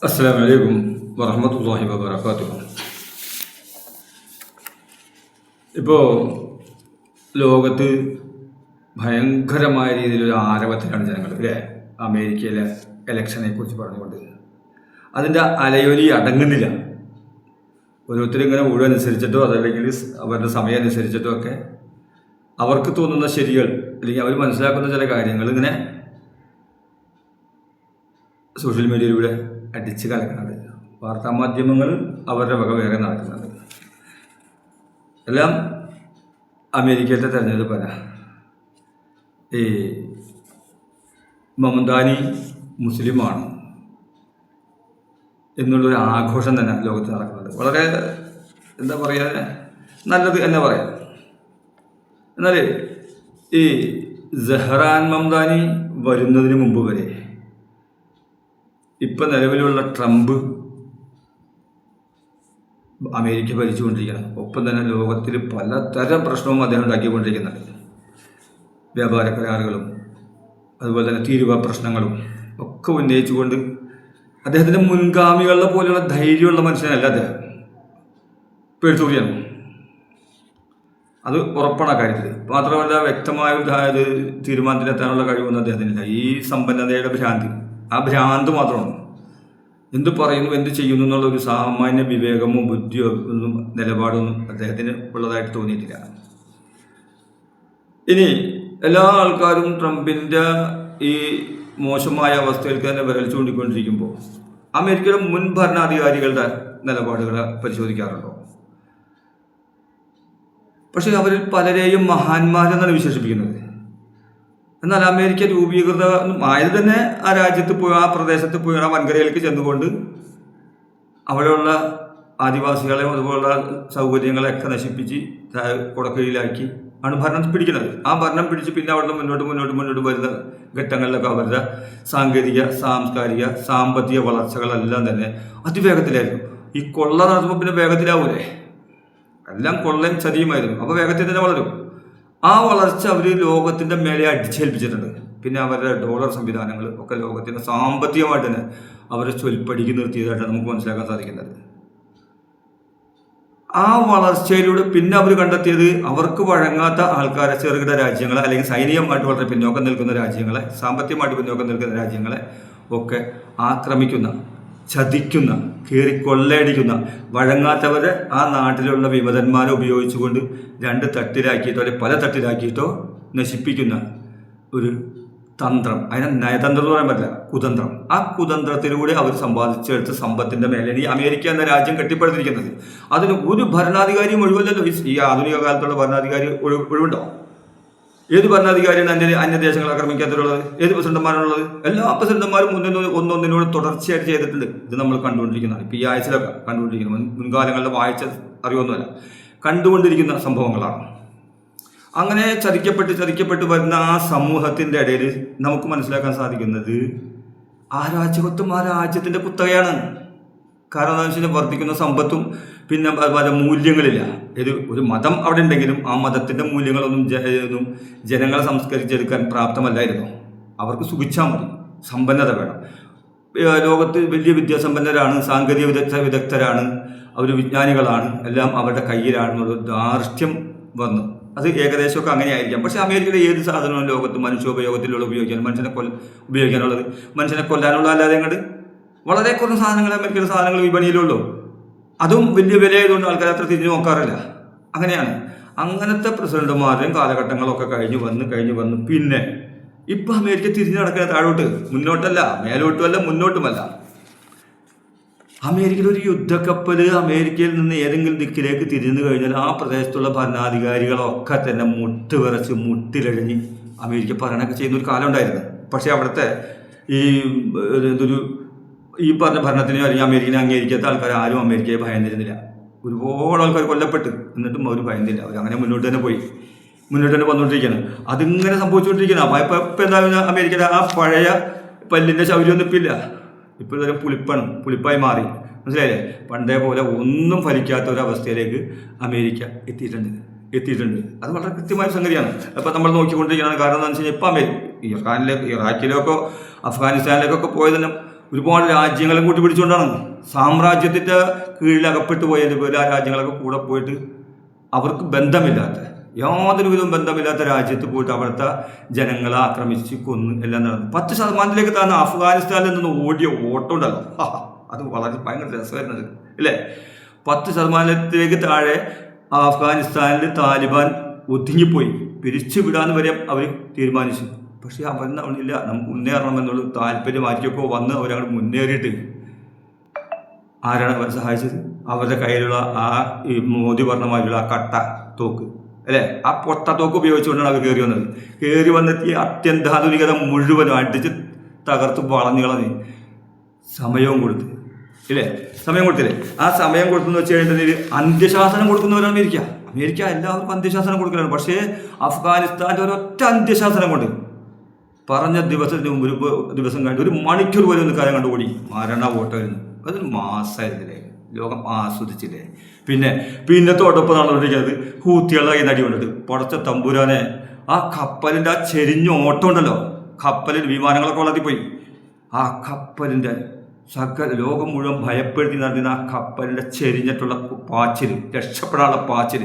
അസ്സലാമു അലൈക്കും വറഹ്മത്തുള്ളാഹി വബറകാതുഹു. ഇപ്പോൾ ലോകത്ത് ഭയങ്കരമായ രീതിയിലൊരു ആരവത്തിലാണ് ജനങ്ങൾ, അല്ലേ? അമേരിക്കയിലെ ഇലക്ഷനെ കുറിച്ച് പറഞ്ഞുകൊണ്ട് അതിൻ്റെ അലയൊലി അടങ്ങുന്നില്ല. ഓരോരുത്തരും ഇങ്ങനെ ഊഴനുസരിച്ചിട്ടോ അതല്ലെങ്കിൽ അവരുടെ സമയം അനുസരിച്ചിട്ടോ ഒക്കെ അവർക്ക് തോന്നുന്ന ശരികൾ അല്ലെങ്കിൽ അവർ മനസ്സിലാക്കുന്ന ചില കാര്യങ്ങൾ ഇങ്ങനെ സോഷ്യൽ മീഡിയയിലൂടെ അടിച്ച് കലക്കുന്നുണ്ട്. വാർത്താമാധ്യമങ്ങൾ അവരുടെ വക വേറെ നടക്കുന്നുണ്ട്. എല്ലാം അമേരിക്കയിലത്തെ തെരഞ്ഞെടുപ്പല്ല. ഈ മമതാനി മുസ്ലിമാണ് എന്നുള്ളൊരു ആഘോഷം തന്നെ ലോകത്ത് നടക്കുന്നുണ്ട്. വളരെ എന്താ പറയുക, നല്ലത് എന്ന് പറയാം. എന്നാൽ ഈ സെഹ്റാൻ മംദാനി വരുന്നതിന് മുമ്പ് വരെ ഇപ്പം നിലവിലുള്ള ട്രംപ് അമേരിക്ക ഭരിച്ചുകൊണ്ടിരിക്കണം. ഒപ്പം തന്നെ ലോകത്തിൽ പലതരം പ്രശ്നവും അദ്ദേഹം ഉണ്ടാക്കിക്കൊണ്ടിരിക്കുന്നുണ്ട്. വ്യാപാര കരാറുകളും അതുപോലെ തന്നെ തീരുവ പ്രശ്നങ്ങളും ഒക്കെ ഉന്നയിച്ചുകൊണ്ട് അദ്ദേഹത്തിൻ്റെ മുൻഗാമികളെ പോലെയുള്ള ധൈര്യമുള്ള മനുഷ്യനല്ല അദ്ദേഹം. പേടിച്ചൂടിയാണ്, അത് ഉറപ്പാണ് ആ കാര്യത്തിൽ. മാത്രമല്ല, വ്യക്തമായ തീരുമാനത്തിലെത്താനുള്ള കഴിവൊന്നും അദ്ദേഹത്തിനില്ല. ഈ സമ്പന്നതയുടെ ഭ്രാന്തി, ആ ഭ്രാന്ത് മാത്രമാണ്. എന്ത് പറയുന്നു, എന്ത് ചെയ്യുന്നു എന്നുള്ളൊരു സാമാന്യ വിവേകമോ ബുദ്ധിയോ ഒന്നും നിലപാടൊന്നും അദ്ദേഹത്തിന് ഉള്ളതായിട്ട് തോന്നിയിട്ടില്ല. ഇനി എല്ലാ ആൾക്കാരും ട്രംപിൻ്റെ ഈ മോശമായ അവസ്ഥയിലേക്ക് തന്നെ വിരൽ ചൂണ്ടിക്കൊണ്ടിരിക്കുമ്പോൾ അമേരിക്കയുടെ മുൻ ഭരണാധികാരികളുടെ നിലപാടുകളെ പരിശോധിക്കാറുണ്ടോ? പക്ഷേ അവരിൽ പലരെയും മഹാന്മാരെന്നാണ് വിശേഷിപ്പിക്കുന്നത്. എന്നാൽ അമേരിക്ക രൂപീകൃതമായത് തന്നെ ആ രാജ്യത്ത് പോയി, ആ പ്രദേശത്ത് പോയി, ആ വൻകരയിലേക്ക് ചെന്നുകൊണ്ട് അവിടെയുള്ള ആദിവാസികളെയും അതുപോലുള്ള സൗകര്യങ്ങളെയൊക്കെ നശിപ്പിച്ച് കുടക്കീഴിലാക്കി ആണ് ഭരണം പിടിക്കുന്നത്. ആ ഭരണം പിടിച്ച് പിന്നെ അവിടെ മുന്നോട്ട് വരുന്ന ഘട്ടങ്ങളിലൊക്കെ അവരുടെ സാങ്കേതിക, സാംസ്കാരിക, സാമ്പത്തിക വളർച്ചകളെല്ലാം തന്നെ അതിവേഗത്തിലായിരുന്നു. ഈ കൊള്ള നടത്തുമ്പോൾ പിന്നെ വേഗത്തിലാവൂലേ? എല്ലാം കൊള്ളയും ചതിയുമായിരുന്നു. അപ്പോൾ വേഗത്തിൽ തന്നെ വളരും. ആ വളർച്ച അവർ ലോകത്തിൻ്റെ മേലെ അടിച്ചേൽപ്പിച്ചിട്ടുണ്ട്. പിന്നെ അവരുടെ ഡോളർ സംവിധാനങ്ങൾ ഒക്കെ ലോകത്തിൻ്റെ സാമ്പത്തികമായിട്ട് തന്നെ അവരെ ചൊൽപ്പടിക്ക് നിർത്തിയതായിട്ടാണ് നമുക്ക് മനസ്സിലാക്കാൻ സാധിക്കുന്നത്. ആ വളർച്ചയിലൂടെ പിന്നെ അവർ കണ്ടെത്തിയത് അവർക്ക് വഴങ്ങാത്ത ആൾക്കാരെ, ചെറുകിട രാജ്യങ്ങളെ അല്ലെങ്കിൽ സൈനികമായിട്ട് വളരെ പിന്നോക്കം നിൽക്കുന്ന രാജ്യങ്ങളെ, സാമ്പത്തികമായിട്ട് പിന്നോക്കം നിൽക്കുന്ന രാജ്യങ്ങളെ ഒക്കെ ആക്രമിക്കുന്ന, ചതിക്കുന്ന, കയറി കൊള്ളയടിക്കുന്ന, വഴങ്ങാത്തവരെ ആ നാട്ടിലുള്ള വിമതന്മാരെ ഉപയോഗിച്ചുകൊണ്ട് രണ്ട് തട്ടിലാക്കിയിട്ടോ അല്ലെങ്കിൽ പല തട്ടിലാക്കിയിട്ടോ നശിപ്പിക്കുന്ന ഒരു തന്ത്രം. അതിനെ നയതന്ത്രം എന്ന് പറയാൻ പറ്റില്ല, കുതന്ത്രം. ആ കുതന്ത്രത്തിലൂടെ അവർ സമ്പാദിച്ചെടുത്ത സമ്പത്തിൻ്റെ മേലെയാണ് ഈ അമേരിക്ക എന്ന രാജ്യം കെട്ടിപ്പടുത്തിരിക്കുന്നത്. അതിന് ഒരു ഭരണാധികാരിയും ഒഴിവല്ലല്ലോ. ഈ ആധുനിക കാലത്തുള്ള ഭരണാധികാരി ഒഴിവുണ്ടോ? ഏത് ഭരണാധികാരിയാണ് അന്യദേശങ്ങൾ ആക്രമിക്കാത്തതുള്ളത്? ഏത് പ്രസിഡന്റുമാരാണുള്ളത്? എല്ലാ പ്രസിഡന്റുമാരും ഒന്നൊന്നിനോട് തുടർച്ചയായിട്ട് ചെയ്തിട്ടുണ്ട്. ഇത് നമ്മൾ കണ്ടുകൊണ്ടിരിക്കുന്നതാണ്. ഇപ്പോൾ ഈ ആഴ്ചയിലൊക്കെ കണ്ടുകൊണ്ടിരിക്കുന്നത്, മുൻകാലങ്ങളുടെ വായിച്ച അറിവൊന്നുമല്ല, കണ്ടുകൊണ്ടിരിക്കുന്ന സംഭവങ്ങളാണ്. അങ്ങനെ ചതിക്കപ്പെട്ട് വരുന്ന ആ സമൂഹത്തിൻ്റെ ഇടയിൽ നമുക്ക് മനസ്സിലാക്കാൻ സാധിക്കുന്നത് അരാജകത്വം ആ രാജ്യത്തിൻ്റെ കുത്തകയാണ്. കാരണം എന്താണെന്ന് വെച്ചാൽ വർദ്ധിക്കുന്ന സമ്പത്തും പിന്നെ പല മൂല്യങ്ങളില്ല. ഒരു മതം അവിടെ ഉണ്ടെങ്കിലും ആ മതത്തിൻ്റെ മൂല്യങ്ങളൊന്നും ജനങ്ങളെ സംസ്കരിച്ചെടുക്കാൻ പ്രാപ്തമല്ലായിരുന്നു. അവർക്ക് സുഖിച്ചാൽ മതി, സമ്പന്നത വേണം. ലോകത്ത് വലിയ വിദ്യാസമ്പന്നരാണ്, സാങ്കേതിക വിദഗ്ധരാണ്, അവർ വിജ്ഞാനികളാണ്, എല്ലാം അവരുടെ കയ്യിലാണെന്നുള്ള ധാർഷ്ട്യം വന്നു. അത് ഏകദേശമൊക്കെ അങ്ങനെ ആയിരിക്കാം. പക്ഷേ അമേരിക്കയുടെ ഏത് സാധനവും ലോകത്ത് മനുഷ്യോപയോഗത്തിലുള്ള ഉപയോഗിക്കാനുള്ളത്, മനുഷ്യനെ കൊല്ലാനുള്ള അല്ലാതെ അങ്ങോട്ട് വളരെ കുറഞ്ഞ സാധനങ്ങൾ അമേരിക്കയുടെ സാധനങ്ങൾ വിപണിയിലുള്ളൂ. അതും വലിയ വിലയായതുകൊണ്ട് ആൾക്കാർ അത്ര തിരിഞ്ഞു നോക്കാറില്ല. അങ്ങനെയാണ്. അങ്ങനത്തെ പ്രസിഡന്റുമാരുടെയും കാലഘട്ടങ്ങളൊക്കെ കഴിഞ്ഞു വന്ന് പിന്നെ ഇപ്പം അമേരിക്ക തിരിഞ്ഞു നടക്കുന്ന താഴോട്ട്, മുന്നോട്ടല്ല, മേലോട്ടുമല്ല, മുന്നോട്ടുമല്ല. അമേരിക്കയിൽ ഒരു യുദ്ധക്കപ്പൽ അമേരിക്കയിൽ നിന്ന് ഏതെങ്കിലും ദിക്കിലേക്ക് തിരിഞ്ഞു കഴിഞ്ഞാൽ ആ പ്രദേശത്തുള്ള ഭരണാധികാരികളൊക്കെ തന്നെ മുട്ടുവിറച്ച് മുട്ടിലഴിഞ്ഞ് അമേരിക്ക ഭരണമൊക്കെ ചെയ്യുന്ന ഒരു കാലം ഉണ്ടായിരുന്നു. പക്ഷേ അവിടുത്തെ ഈ പറഞ്ഞ ഭരണത്തിനെയോ അല്ലെങ്കിൽ അമേരിക്കനെ അംഗീകരിക്കാത്ത ആൾക്കാർ ആരും അമേരിക്കയെ ഭയന്നിരുന്നില്ല. ഒരുപാട് ആൾക്കാർ കൊല്ലപ്പെട്ട്, എന്നിട്ടും അവർ ഭയന്നില്ല. അവർ അങ്ങനെ മുന്നോട്ട് തന്നെ വന്നുകൊണ്ടിരിക്കുകയാണ്. അതിങ്ങനെ സംഭവിച്ചുകൊണ്ടിരിക്കുകയാണ്. അപ്പോൾ ഇപ്പം എന്താ, അമേരിക്കയുടെ ആ പഴയ പല്ലിൻ്റെ ശൗര്യമൊന്നും ഇപ്പില്ല. ഇപ്പോൾ ഇതൊരു പുളിപ്പായി മാറി. മനസ്സിലായില്ലേ? പണ്ടേ പോലെ ഒന്നും ഫലിക്കാത്ത ഒരവസ്ഥയിലേക്ക് അമേരിക്ക എത്തിയിട്ടുണ്ട്. അത് വളരെ കൃത്യമായ സംഗതിയാണ്. അപ്പോൾ നമ്മൾ നോക്കിക്കൊണ്ടിരിക്കുകയാണ്. കാരണം എന്താണെന്ന് വെച്ച് കഴിഞ്ഞാൽ ഇപ്പം ഇറാഖിലേക്കോ അഫ്ഗാനിസ്ഥാനിലേക്കൊക്കെ പോയതിനും ഒരുപാട് രാജ്യങ്ങളെ കൂട്ടി പിടിച്ചുകൊണ്ടാണ്. സാമ്രാജ്യത്തിൻ്റെ കീഴിൽ അകപ്പെട്ടു പോയതിൻ്റെ പേരിൽ ആ രാജ്യങ്ങളൊക്കെ കൂടെ പോയിട്ട് അവർക്ക് ബന്ധമില്ലാത്ത, യാതൊരു വിധവും ബന്ധമില്ലാത്ത രാജ്യത്ത് പോയിട്ട് അവിടുത്തെ ജനങ്ങളെ ആക്രമിച്ച് കൊന്ന് എല്ലാം നടന്നു. 10% താഴ്ന്ന അഫ്ഗാനിസ്ഥാനിൽ നിന്ന് ഓടിയ ഓട്ടം ഉണ്ടല്ലോ, അത് വളരെ ഭയങ്കര രസമായിരുന്നത് അല്ലേ. 10% താഴെ അഫ്ഗാനിസ്ഥാനിൽ താലിബാൻ ഒതുങ്ങിപ്പോയി, പിരിച്ചു വിടാന്ന് വരെ അവർ തീരുമാനിച്ചു. പക്ഷേ അവരില്ല, നമുക്ക് മുന്നേറണമെന്നുള്ള താല്പര്യം മാറ്റിയൊക്കെ വന്ന് അവരങ്ങോട്ട് മുന്നേറിയിട്ട് ആരാണ് അവരെ സഹായിച്ചത്? അവരുടെ കയ്യിലുള്ള ആ ഈ മോദി പറഞ്ഞമാതിരിയുള്ള ആ കട്ട തോക്ക് അല്ലേ, ആ പൊട്ട തോക്ക് ഉപയോഗിച്ചുകൊണ്ടാണ് അവർ കയറി വന്നത്. കയറി വന്നെത്തി അത്യന്താധുനികത മുഴുവനും അടിച്ച് തകർത്ത് വളഞ്ഞു കളഞ്ഞ് സമയവും കൊടുത്ത് ഇല്ലേ, സമയം കൊടുത്തില്ലേ. ആ സമയം കൊടുത്തെന്ന് വെച്ച് കഴിഞ്ഞിട്ടുണ്ടെങ്കിൽ അന്ത്യശാസനം കൊടുക്കുന്നവരാണ് അമേരിക്ക. അമേരിക്ക എല്ലാവർക്കും അന്ത്യശാസനം കൊടുക്കലാണ്. പക്ഷേ അഫ്ഗാനിസ്ഥാൻ്റെ ഒരൊറ്റ അന്ത്യശാസനം കൊണ്ട് പറഞ്ഞ ദിവസത്തിന് മുമ്പ് ദിവസം കഴിഞ്ഞ് 1 മണിക്കൂർ വരെ ഒന്ന് കാര്യം കണ്ടുകൂടി മരണ വോട്ടായിരുന്നു. അതൊരു മാസമായിരുന്നില്ലേ, ലോകം ആസ്വദിച്ചില്ലേ. പിന്നത്തോടൊപ്പം നടന്നുകൊണ്ടിരിക്കുന്നത് ഹൂത്തികളുടെ കൈ നടി കൊണ്ടിട്ട് പടച്ച തമ്പുരാനെ, ആ കപ്പലിൻ്റെ ആ ചെരിഞ്ഞ ഓട്ടം ഉണ്ടല്ലോ, കപ്പലിൽ വിമാനങ്ങളൊക്കെ വളർത്തിപ്പോയി. ആ കപ്പലിൻ്റെ ലോകം മുഴുവൻ ഭയപ്പെടുത്തി നടത്തുന്ന ആ കപ്പലിൻ്റെ ചെരിഞ്ഞിട്ടുള്ള പാച്ചിൽ, രക്ഷപ്പെടാനുള്ള പാച്ചിൽ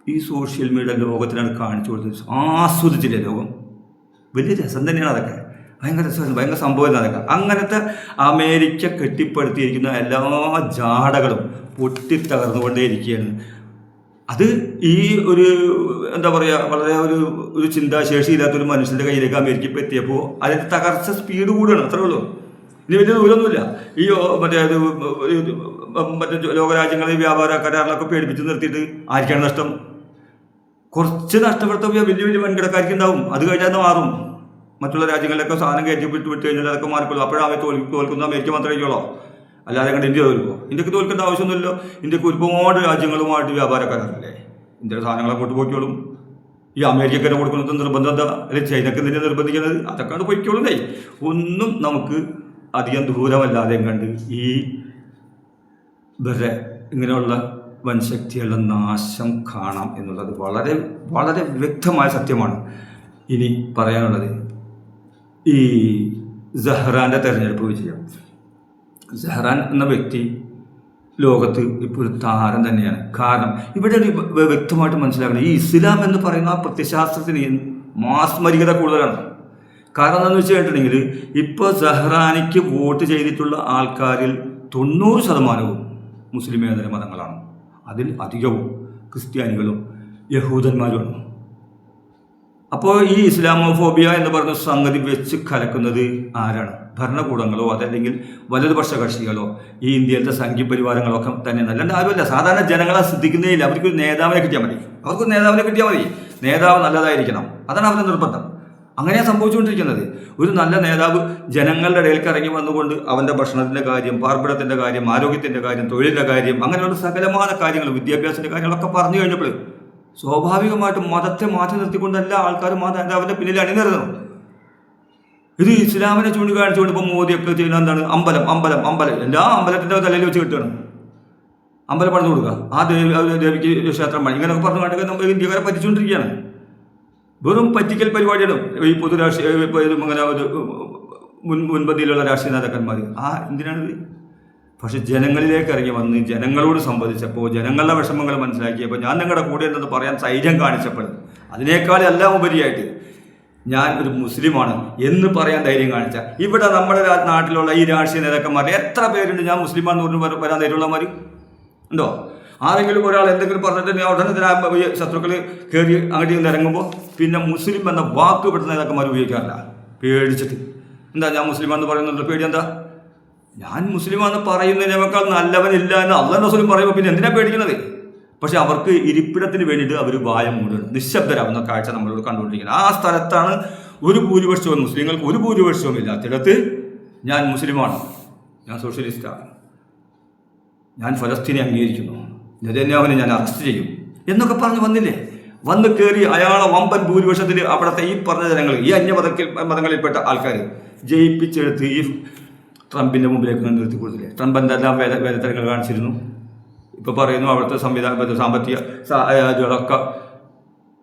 ഈ സോഷ്യൽ മീഡിയ ലോകത്തിലാണ് കാണിച്ചു കൊടുത്തത്. ആസ്വദിച്ചില്ലേ ലോകം. വലിയ രസം തന്നെയാണ് അതൊക്കെ, ഭയങ്കര രസമായിരുന്നു, ഭയങ്കര സംഭവം അതൊക്കെ. അങ്ങനത്തെ അമേരിക്ക കെട്ടിപ്പടുത്തിയിരിക്കുന്ന എല്ലാ ജാടകളും പൊട്ടിത്തകർന്നുകൊണ്ടേയിരിക്കുകയാണ്. അത് ഈ ഒരു എന്താ പറയുക, വളരെ ഒരു ചിന്താശേഷി ഇല്ലാത്തൊരു മനുഷ്യൻ്റെ കയ്യിലേക്ക് അമേരിക്ക ഇപ്പോൾ എത്തിയപ്പോൾ അതിൻ്റെ തകർച്ച സ്പീഡ് കൂടുകയാണ്. അത്രേ ഉള്ളൂ, ഇനി വലിയ ദൂരമൊന്നുമില്ല. ഈ മറ്റേ ലോകരാജ്യങ്ങളിൽ വ്യാപാര കരാറിലൊക്കെ പേടിപ്പിച്ച് നിർത്തിയിട്ട് ആർക്കാണ് നഷ്ടം? കുറച്ച് നഷ്ടപ്പെടുത്ത വലിയ വലിയ വൻകിടക്കാർക്ക് ഉണ്ടാവും. അത് കഴിഞ്ഞാൽ മാറും. മറ്റുള്ള രാജ്യങ്ങളിലൊക്കെ സാധനം കയറ്റി വിട്ട് കഴിഞ്ഞാൽ അതൊക്കെ മാറിക്കൊള്ളും. അപ്പോഴാണ് തോൽക്കുന്ന അമേരിക്ക മാത്രമേ കഴിയുള്ളൂ. അല്ലാതെ കണ്ട് ഇന്ത്യ തോൽക്കുമോ? ഇന്ത്യക്ക് തോൽക്കേണ്ട ആവശ്യമൊന്നുമില്ലല്ലോ. ഇന്ത്യക്ക് ഒരുപാട് രാജ്യങ്ങളുമായിട്ട് വ്യാപാര കരാറില്ലേ, ഇന്ത്യയുടെ സാധനങ്ങൾ അങ്ങോട്ട് പോയിക്കോളും. ഈ അമേരിക്കക്കാരെ കൊടുക്കുന്നത് നിർബന്ധം എന്താ? അല്ലെങ്കിൽ ചൈനക്ക് എന്തിനാ നിർബന്ധിക്കുന്നത്? അതൊക്കെ പോയിക്കോളുന്നേ. ഒന്നും നമുക്ക് അധികം ദൂരമല്ലാതെയും കണ്ട് ഈ ഇങ്ങനെയുള്ള വൻശക്തികളുടെ നാശം കാണാം എന്നുള്ളത് വളരെ വളരെ വ്യക്തമായ സത്യമാണ്. ഇനി പറയാനുള്ളത് ഈ സഹ്റാൻ്റെ തെരഞ്ഞെടുപ്പ് വിജയം. സഹ്റാൻ എന്ന വ്യക്തി ലോകത്ത് ഇപ്പോൾ ഒരു താരം തന്നെയാണ്. കാരണം ഇവിടെ വ്യക്തമായിട്ട് മനസ്സിലാക്കണം, ഈ ഇസ്ലാം എന്ന് പറയുന്ന ആ പ്രത്യശാസ്ത്രത്തിന് മാസ്മരികത കൂടുതലാണ്. കാരണം എന്താണെന്ന് വെച്ച് കഴിഞ്ഞിട്ടുണ്ടെങ്കിൽ ഇപ്പോൾ സഹ്റാനിക്ക് വോട്ട് ചെയ്തിട്ടുള്ള ആൾക്കാരിൽ 90% മുസ്ലിമേതര മതങ്ങളാണ്. അതിൽ അധികവും ക്രിസ്ത്യാനികളും യഹൂദന്മാരുമാണ്. അപ്പോൾ ഈ ഇസ്ലാമോഫോബിയ എന്ന് പറഞ്ഞ സംഗതി വെച്ച് കലക്കുന്നത് ആരാണ്? ഭരണകൂടങ്ങളോ അതല്ലെങ്കിൽ വലതുപക്ഷ കക്ഷികളോ ഈ ഇന്ത്യയിലത്തെ സംഘപരിവാരങ്ങളോ ഒക്കെ തന്നെ. അല്ലാണ്ട് ആരുമല്ല, സാധാരണ ജനങ്ങളെ ശ്രദ്ധിക്കുന്നതിൽ അവർക്കൊരു നേതാവിനെ കിട്ടിയാൽ മതി. നേതാവ് നല്ലതായിരിക്കണം, അതാണ് അവരുടെ നിർബന്ധം. അങ്ങനെയാണ് സംഭവിച്ചുകൊണ്ടിരിക്കുന്നത്. ഒരു നല്ല നേതാവ് ജനങ്ങളുടെ ഇടയിലേക്ക് ഇറങ്ങി വന്നുകൊണ്ട് അവൻ്റെ ഭക്ഷണത്തിൻ്റെ കാര്യം, പാർപ്പിടത്തിൻ്റെ കാര്യം, ആരോഗ്യത്തിൻ്റെ കാര്യം, തൊഴിലിൻ്റെ കാര്യം, അങ്ങനെയുള്ള സകലമായ കാര്യങ്ങൾ, വിദ്യാഭ്യാസത്തിൻ്റെ കാര്യങ്ങളൊക്കെ പറഞ്ഞു കഴിഞ്ഞപ്പോൾ സ്വാഭാവികമായിട്ടും മതത്തെ മാറ്റി നിർത്തിക്കൊണ്ടല്ല ആൾക്കാർ നേതാവിൻ്റെ പിന്നിൽ അണിനിരന്നു. ഇത് ഇസ്ലാമിനെ ചൂണ്ടിക്കാണിച്ചുകൊണ്ട് ഇപ്പോൾ മോദിയൊക്കെ ചെയ്യുന്ന എന്താണ്? അമ്പലം എല്ലാ അമ്പലത്തിൻ്റെ തലയിൽ വെച്ച് കിട്ടുകയാണ്. അമ്പലം പണിത് കൊടുക്കുക, ആ ദേവിക്ക് ക്ഷേത്രം പണി, ഇങ്ങനെയൊക്കെ പറഞ്ഞു കണ്ടൊക്കെ നമ്മൾ ഇന്ത്യക്കാരെ പറ്റിച്ചുകൊണ്ടിരിക്കുകയാണ്. വെറും പറ്റിക്കൽ പരിപാടികളും ഈ പൊതുരാഷ്ട്രീയ അങ്ങനെ ഒരു മുൻപന്തിയിലുള്ള രാഷ്ട്രീയ നേതാക്കന്മാർ എന്തിനാണിത്? പക്ഷെ ജനങ്ങളിലേക്ക് ഇറങ്ങി വന്ന് ജനങ്ങളോട് സംവദിച്ചപ്പോൾ, ജനങ്ങളുടെ വിഷമങ്ങൾ മനസ്സിലാക്കിയപ്പോൾ, ഞാൻ നിങ്ങളുടെ കൂടെ എന്തെന്ന് പറയാൻ ധൈര്യം കാണിച്ചപ്പോൾ, അതിനേക്കാൾ എല്ലാം ഉപരിയായിട്ട് ഞാൻ ഒരു മുസ്ലിമാണ് എന്ന് പറയാൻ ധൈര്യം കാണിച്ച ഇവിടെ നമ്മുടെ നാട്ടിലുള്ള ഈ രാഷ്ട്രീയ നേതാക്കന്മാർ എത്ര പേരുണ്ട് ഞാൻ മുസ്ലിമാണെന്ന് പറഞ്ഞ് വരാൻ ധൈര്യമുള്ളവന്മാർ ഉണ്ടോ? ആരെങ്കിലും ഒരാൾ എന്തെങ്കിലും പറഞ്ഞിട്ട് ഉടനെ ശത്രുക്കൾ കയറി അങ്ങോട്ട് ഇറങ്ങുമ്പോൾ പിന്നെ മുസ്ലിം എന്ന വാക്ക് ഇവിടുത്തെ നേതാക്കന്മാർ ഉപയോഗിക്കാറില്ല, പേടിച്ചിട്ട്. എന്താ ഞാൻ മുസ്ലിമാണെന്ന് പറയുന്നുള്ള പേടി എന്താ? ഞാൻ മുസ്ലിമാണെന്ന് പറയുന്നതിനേക്കാൾ നല്ലവനില്ല എന്ന് അള്ളാഹു റസൂലും പറയുമ്പോൾ പിന്നെ എന്തിനാ പേടിക്കുന്നത്? പക്ഷെ അവർക്ക് ഇരിപ്പിടത്തിന് വേണ്ടിയിട്ട് അവർ വായം മൂടുകയാണ്, നിശബ്ദരാകുന്ന കാഴ്ച നമ്മളോട് കണ്ടുകൊണ്ടിരിക്കുന്നത്. ആ സ്ഥലത്താണ് ഒരു ഭൂരിപക്ഷവും മുസ്ലിങ്ങൾക്ക് ഒരു ഭൂരിപക്ഷവും ഇല്ലാത്തിടത്ത് ഞാൻ മുസ്ലിമാണ്, ഞാൻ സോഷ്യലിസ്റ്റാണ്, ഞാൻ ഫലസ്തീനെ അംഗീകരിക്കുന്നു, നെതന്യാഹുവിനെ ഞാൻ അറസ്റ്റ് ചെയ്യും എന്നൊക്കെ പറഞ്ഞ് വന്നില്ലേ? വന്ന് കയറി അയാളെ വമ്പൻ ഭൂരിപക്ഷത്തിൽ അവിടുത്തെ ഈ പറഞ്ഞ ജനങ്ങൾ, ഈ മതങ്ങളിൽപ്പെട്ട ആൾക്കാർ ജയിപ്പിച്ചെടുത്ത് ഈ ട്രംപിൻ്റെ മുമ്പിലേക്ക് നിർത്തി കൊടുത്തില്ലേ? ട്രംപ് എന്തെല്ലാം വേലത്തരങ്ങൾ കാണിച്ചിരുന്നു. ഇപ്പോൾ പറയുന്നു അവിടുത്തെ സാമ്പത്തിക ഇതൊക്കെ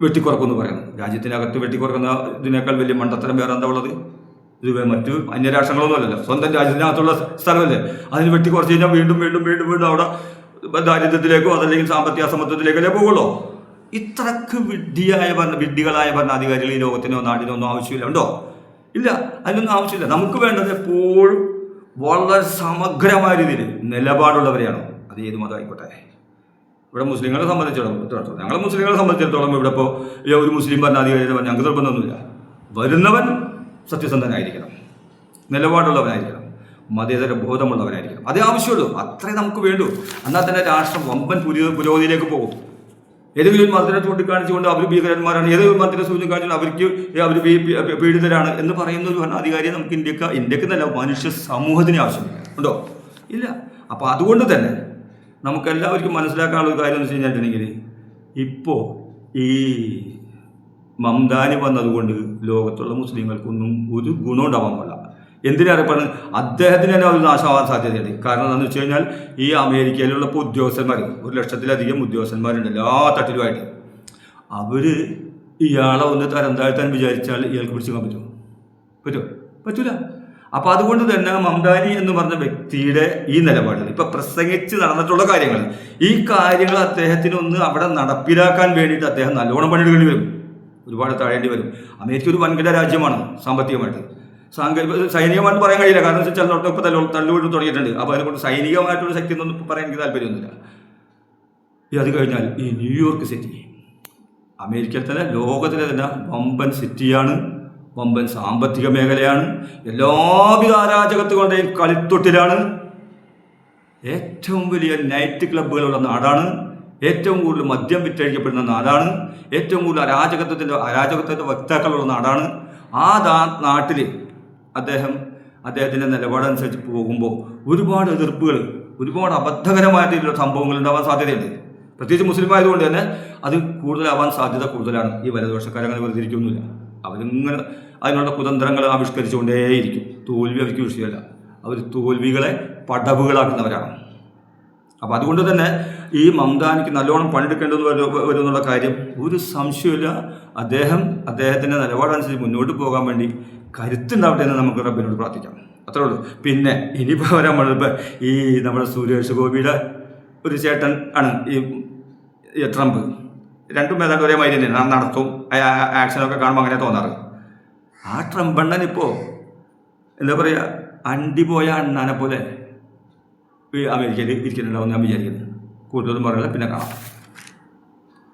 വെട്ടിക്കുറക്കുമെന്ന് പറയുന്നു. രാജ്യത്തിനകത്ത് വെട്ടിക്കുറക്കുന്ന ഇതിനേക്കാൾ വലിയ മണ്ടത്തരം വേറെ എന്താ ഉള്ളത്? ഇത് മറ്റു അന്യരാഷ്ട്രങ്ങളൊന്നും അല്ലല്ലോ, സ്വന്തം രാജ്യത്തിനകത്തുള്ള സ്ഥലമല്ലേ. അതിന് വെട്ടി കുറച്ച് കഴിഞ്ഞാൽ വീണ്ടും വീണ്ടും വീണ്ടും വീണ്ടും അവിടെ ദാരിദ്ര്യത്തിലേക്കോ അതല്ലെങ്കിൽ സാമ്പത്തിക അസമത്വത്തിലേക്കല്ലേ പോകുള്ളൂ. ഇത്രക്ക് വിഡ്ഢികളായ ഭരണാധികാരികൾ ഈ ലോകത്തിനോ നാടിനോ ഒന്നും ആവശ്യമില്ല. ഉണ്ടോ? ഇല്ല, അതിനൊന്നും ആവശ്യമില്ല. നമുക്ക് വേണ്ടത് എപ്പോഴും വളരെ സമഗ്രമായ രീതിയിൽ നിലപാടുള്ളവരെയാണ്. അത് ഏത് മതമായിക്കോട്ടെ. ഇവിടെ മുസ്ലിങ്ങളെ സംബന്ധിച്ചിടത്തോളം, ഞങ്ങളെ മുസ്ലിങ്ങളെ സംബന്ധിച്ചിടത്തോളം ഇവിടെ ഇപ്പോൾ ഒരു മുസ്ലിം ഭരണാധികാരി ഞങ്ങൾക്ക് നിർബന്ധമൊന്നുമില്ല. വരുന്നവൻ സത്യസന്ധനായിരിക്കണം, നിലപാടുള്ളവനായിരിക്കണം, മതേതര ബോധമുള്ളവനായിരിക്കണം. അതേ ആവശ്യമുള്ളൂ, അത്രേ നമുക്ക് വേണ്ടൂ. എന്നാൽ തന്നെ രാഷ്ട്രം വമ്പൻ പുരോഗതിയിലേക്ക് പോകും. ഏതെങ്കിലും ഒരു മതത്തിനെ ചൂണ്ടിക്കാണിച്ചുകൊണ്ട് അവർ ഭീകരന്മാരാണ്, ഏതെങ്കിലും മതത്തിനെ ചൂണ്ടിക്കാണിച്ചുകൊണ്ട് അവർ പീഡിതരാണ് എന്ന് പറയുന്ന ഒരു ഭരണാധികാരിയെ നമുക്ക് ഇന്ത്യക്ക് നല്ല മനുഷ്യ സമൂഹത്തിന് ആവശ്യമില്ല. ഉണ്ടോ? ഇല്ല. അപ്പോൾ അതുകൊണ്ട് തന്നെ നമുക്കെല്ലാവർക്കും മനസ്സിലാക്കാനുള്ള ഒരു കാര്യം എന്ന് വെച്ച് കഴിഞ്ഞിട്ടുണ്ടെങ്കിൽ, ഇപ്പോൾ ഈ മംദാനി വന്നതുകൊണ്ട് ലോകത്തുള്ള മുസ്ലിങ്ങൾക്കൊന്നും ഒരു ഗുണം ഉണ്ടാവാൻ പാടില്ല. എന്തിനറിയപ്പെടുന്നത്? അദ്ദേഹത്തിന് തന്നെ ഒരു നാശമാവാൻ സാധ്യതയുണ്ട്. കാരണം എന്താണെന്ന് വെച്ച് കഴിഞ്ഞാൽ ഈ അമേരിക്കയിലുള്ള ഇപ്പോൾ ഉദ്യോഗസ്ഥന്മാർ 1,00,000-ലധികം ഉദ്യോഗസ്ഥന്മാരുണ്ട് എല്ലാ തട്ടിലുമായിട്ട്. അവർ ഇയാളെ ഒന്ന് തരം താഴ്ത്താൻ വിചാരിച്ചാൽ ഇയാൾക്ക് പിടിച്ചെടുക്കാൻ പറ്റുമോ? പറ്റൂല. അപ്പോൾ അതുകൊണ്ട് തന്നെ മംദാനി എന്ന് പറഞ്ഞ വ്യക്തിയുടെ ഈ നിലപാടുകൾ ഇപ്പം പ്രസംഗിച്ച് നടന്നിട്ടുള്ള കാര്യങ്ങൾ, ഈ കാര്യങ്ങൾ അദ്ദേഹത്തിനൊന്ന് അവിടെ നടപ്പിലാക്കാൻ വേണ്ടിയിട്ട് അദ്ദേഹം നല്ലോണം പണിയെടുക്കേണ്ടി വരും, ഒരുപാട് താഴേണ്ടി വരും. അമേരിക്ക ഒരു വൻകിട രാജ്യമാണ് സാമ്പത്തികമായിട്ട്. സൈനികമായിട്ട് പറയാൻ കഴിയില്ല, കാരണം ചിലർക്ക് ഇപ്പോൾ തല്ലുകൊണ്ടു തുടങ്ങിയിട്ടുണ്ട്. അപ്പോൾ അതുകൊണ്ട് സൈനികമായിട്ടുള്ള ശക്തി എന്നൊന്നും ഇപ്പോൾ പറയാൻ എനിക്ക് താല്പര്യമൊന്നുമില്ല. അത് കഴിഞ്ഞാൽ ഈ ന്യൂയോർക്ക് സിറ്റി അമേരിക്കയിൽ തന്നെ ലോകത്തിലെ തന്നെ വമ്പൻ സിറ്റിയാണ്, വമ്പൻ സാമ്പത്തിക മേഖലയാണ്, എല്ലാവിധ അരാജകത്തുകളുടെയും കളിത്തൊട്ടിലാണ്, ഏറ്റവും വലിയ നൈറ്റ് ക്ലബ്ബുകളുള്ള നാടാണ്, ഏറ്റവും കൂടുതൽ മദ്യം വിറ്റഴിക്കപ്പെടുന്ന നാടാണ്, ഏറ്റവും കൂടുതൽ അരാജകത്വത്തിൻ്റെ വക്താക്കളുള്ള നാടാണ്. ആ നാട്ടിൽ അദ്ദേഹത്തിൻ്റെ നിലപാടനുസരിച്ച് പോകുമ്പോൾ ഒരുപാട് എതിർപ്പുകൾ, ഒരുപാട് അബദ്ധകരമായ രീതിയിലുള്ള സംഭവങ്ങൾ ഉണ്ടാവാൻ സാധ്യതയുണ്ട്. പ്രത്യേകിച്ച് മുസ്ലിം ആയതുകൊണ്ട് തന്നെ അത് കൂടുതലാവാൻ സാധ്യത കൂടുതലാണ്. ഈ വലതുപക്ഷക്കാരങ്ങനെ വെറുതെ ഇരിക്കുന്നില്ല, അവരിങ്ങനെ അതിനുള്ള കുതന്ത്രങ്ങൾ ആവിഷ്കരിച്ചുകൊണ്ടേയിരിക്കും. തോൽവി അവർക്ക് വിഷയമല്ല, അവർ തോൽവികളെ പടവുകളാക്കുന്നവരാണ്. അപ്പോൾ അതുകൊണ്ട് തന്നെ ഈ മംദാനിക്ക് നല്ലോണം പണിയെടുക്കേണ്ടത് വരുന്നുള്ള കാര്യം ഒരു സംശയമില്ല. അദ്ദേഹത്തിൻ്റെ നിലപാടനുസരിച്ച് മുന്നോട്ട് പോകാൻ വേണ്ടി കരുത്തുണ്ടാവട്ടെ എന്ന് നമുക്ക് റബ്ബിനോട് പ്രാർത്ഥിക്കാം. അത്രേ ഉള്ളൂ. പിന്നെ ഇനിയിപ്പോൾ നമ്മളിപ്പോൾ ഈ നമ്മുടെ സുരേഷ് ഗോപിയുടെ ഒരു ചേട്ടൻ ആണ് ഈ ട്രംപ്. രണ്ടും ഏതാണ്ട് ഒരേ മാതിരി തന്നെയാണ് നടത്തും, ആക്ഷനൊക്കെ കാണുമ്പോൾ അങ്ങനെ തോന്നാറ്. ആ ട്രംപ് അണ്ണൻ ഇപ്പോൾ എന്താ പറയുക, അണ്ടിപോയ അണ്ണാനെ പോലെ അമേരിക്കയിൽ ഇരിക്കുന്നുണ്ടാവും ഞാൻ വിചാരിക്കുന്നത്. കൂടുതലൊന്നും പറയില്ല, പിന്നെ കാണാം.